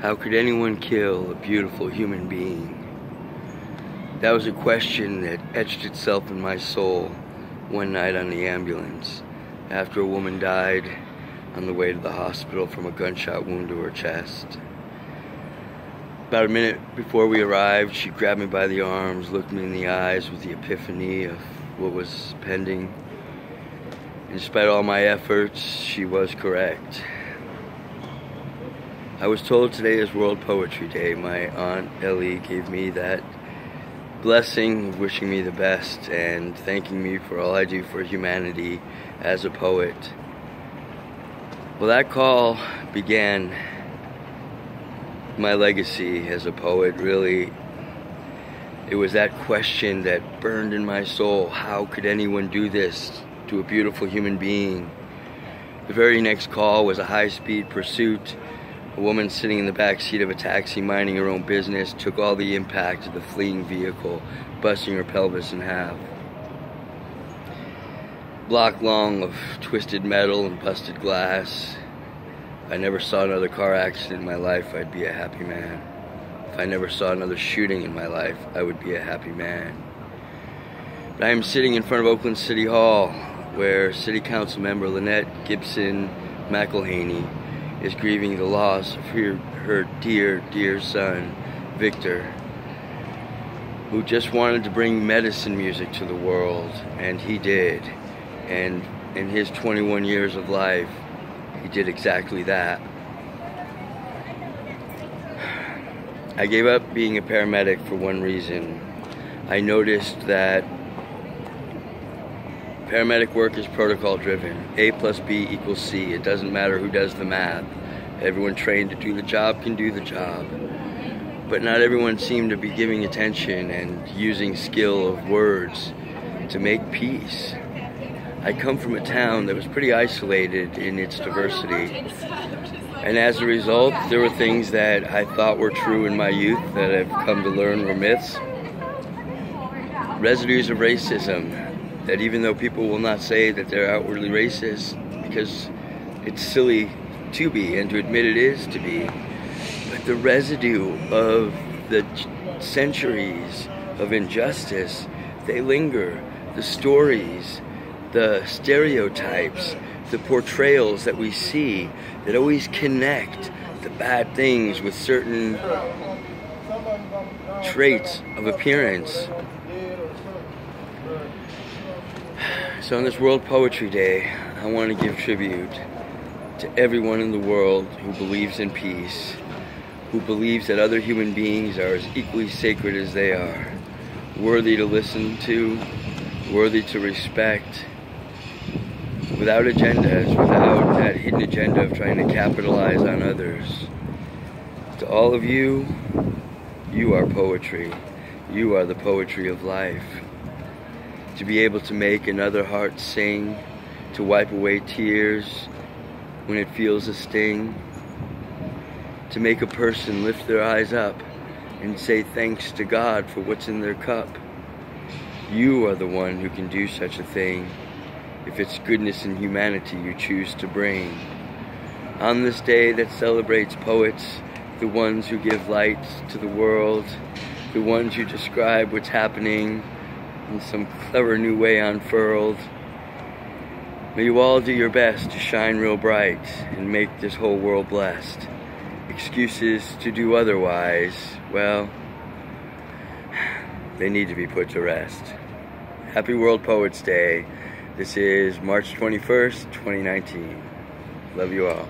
How could anyone kill a beautiful human being? That was a question that etched itself in my soul one night on the ambulance after a woman died on the way to the hospital from a gunshot wound to her chest. About a minute before we arrived, she grabbed me by the arms, looked me in the eyes with the epiphany of what was pending. And despite all my efforts, she was correct. I was told today is World Poetry Day. My Aunt Ellie gave me that blessing of wishing me the best and thanking me for all I do for humanity as a poet. Well, that call began my legacy as a poet, really. It was that question that burned in my soul. How could anyone do this to a beautiful human being? The very next call was a high-speed pursuit. A woman sitting in the back seat of a taxi minding her own business took all the impact of the fleeing vehicle, busting her pelvis in half. Block long of twisted metal and busted glass. If I never saw another car accident in my life, I'd be a happy man. If I never saw another shooting in my life, I would be a happy man. But I am sitting in front of Oakland City Hall, where City Council member Lynette Gibson McElhaney is grieving the loss of her dear, dear son, Victor, who just wanted to bring medicine music to the world, and he did. And in his 21 years of life, he did exactly that. I gave up being a paramedic for one reason. I noticed that paramedic work is protocol driven. A plus B equals C. It doesn't matter who does the math. Everyone trained to do the job can do the job. But not everyone seemed to be giving attention and using skill of words to make peace. I come from a town that was pretty isolated in its diversity. And as a result, there were things that I thought were true in my youth that I've come to learn were myths. Residues of racism, that even though people will not say that they're outwardly racist, because it's silly to be and to admit it is to be, but the residue of the centuries of injustice, they linger. The stories, the stereotypes, the portrayals that we see that always connect the bad things with certain traits of appearance. So on this World Poetry Day, I want to give tribute to everyone in the world who believes in peace, who believes that other human beings are as equally sacred as they are, worthy to listen to, worthy to respect, without agendas, without that hidden agenda of trying to capitalize on others. To all of you, you are poetry. You are the poetry of life. To be able to make another heart sing, to wipe away tears when it feels a sting, to make a person lift their eyes up and say thanks to God for what's in their cup. You are the one who can do such a thing if it's goodness and humanity you choose to bring. On this day that celebrates poets, the ones who give light to the world, the ones who describe what's happening in some clever new way unfurled, may you all do your best to shine real bright and make this whole world blessed. Excuses to do otherwise, well, they need to be put to rest. Happy World Poets Day. This is March 21st, 2019. Love you all.